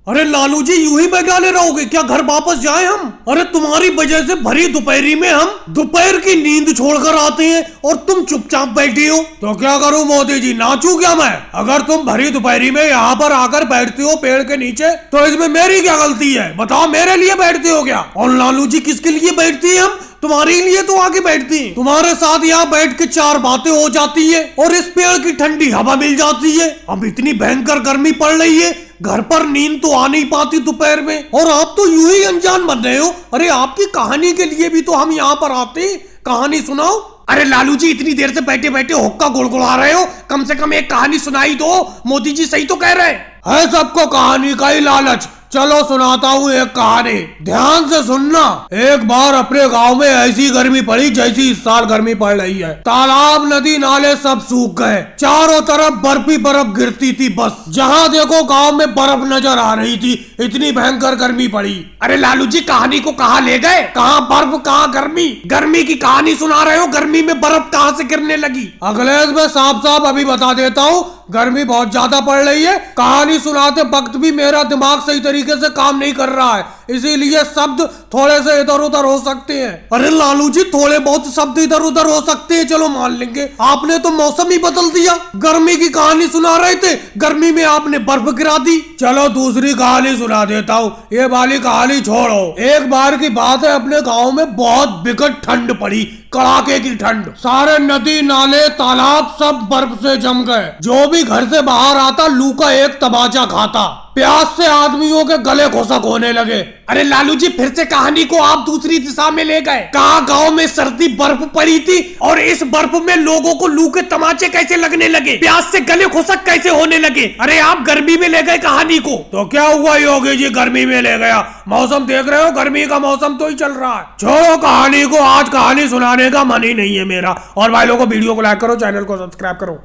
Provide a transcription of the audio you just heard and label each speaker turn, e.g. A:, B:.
A: अरे लालू जी यूं ही बैठाने रहोगे क्या? घर वापस जाए हम? अरे तुम्हारी वजह से भरी दोपहरी में हम दोपहर की नींद छोड़कर आते हैं और तुम चुपचाप बैठी हो। तो क्या करूं मोदी जी, नाचूं क्या मैं? अगर तुम भरी दोपहरी में यहाँ पर आकर बैठते हो पेड़ के नीचे तो इसमें मेरी क्या गलती है? बताओ, मेरे लिए बैठते हो क्या? और लालू जी किसके लिए बैठती है? हम तुम्हारे लिए तो आके बैठती हैं। तुम्हारे साथ यहाँ बैठ के चार बातें हो जाती है और इस पेड़ की ठंडी हवा मिल जाती है। अब इतनी भयंकर गर्मी पड़ रही है, घर पर नींद तो आ नहीं पाती दोपहर में, और आप तो यूं ही अनजान बन रहे हो। अरे आपकी कहानी के लिए भी तो हम यहाँ पर आते हैं, कहानी सुनाओ। अरे लालू जी इतनी देर से बैठे बैठे हुक्का गुड़गुड़ा रहे हो, कम से कम एक कहानी सुनाई दो। मोदी जी सही तो कह रहे हैं, सबको कहानी का ही लालच। चलो सुनाता हूँ एक कहानी, ध्यान से सुनना। एक बार अपने गांव में ऐसी गर्मी पड़ी जैसी इस साल गर्मी पड़ रही है। तालाब नदी नाले सब सूख गए, चारों तरफ बर्फ ही बर्फ गिरती थी। बस जहाँ देखो गांव में बर्फ नजर आ रही थी, इतनी भयंकर गर्मी पड़ी। अरे लालू जी कहानी को कहाँ ले गए? कहाँ बर्फ कहाँ गर्मी? गर्मी की कहानी सुना रहे हो, गर्मी में बर्फ कहाँ से गिरने लगी? अगले में साफ साफ अभी बता देता हूँ, गर्मी बहुत ज्यादा पड़ रही है। कहानी सुनाते वक्त भी मेरा दिमाग सही तरीके से काम नहीं कर रहा है, इसीलिए शब्द थोड़े से इधर उधर हो सकते हैं। अरे लालू जी थोड़े बहुत शब्द इधर उधर हो सकते हैं, चलो मान लेंगे। आपने तो मौसम ही बदल दिया। गर्मी की कहानी सुना रहे थे, गर्मी में आपने बर्फ गिरा दी। चलो दूसरी कहानी सुना देता हूँ, ये वाली कहानी छोड़ो। एक बार की बात है, अपने गाँव में बहुत विकट ठंड पड़ी, कड़ाके की ठंड। सारे नदी नाले तालाब सब बर्फ से जम गए। जो भी घर से बाहर आता लू का एक तमाचा खाता। प्यास से आदमियों के गले खुशक होने लगे। अरे लालू जी फिर से कहानी को आप दूसरी दिशा में ले गए। कहाँ गांव में सर्दी बर्फ पड़ी थी और इस बर्फ में लोगों को लू के तमाचे कैसे लगने लगे? प्यास से गले खुशक कैसे होने लगे? अरे आप गर्मी में ले गए कहानी को। तो क्या हुआ योगी जी, गर्मी में ले गया? मौसम देख रहे हो, गर्मी का मौसम तो ही चल रहा है। छोड़ो कहानी को, आज कहानी सुनाने का मन ही नहीं है मेरा। और भाई लोगों को वीडियो को लाइक करो, चैनल को सब्सक्राइब करो।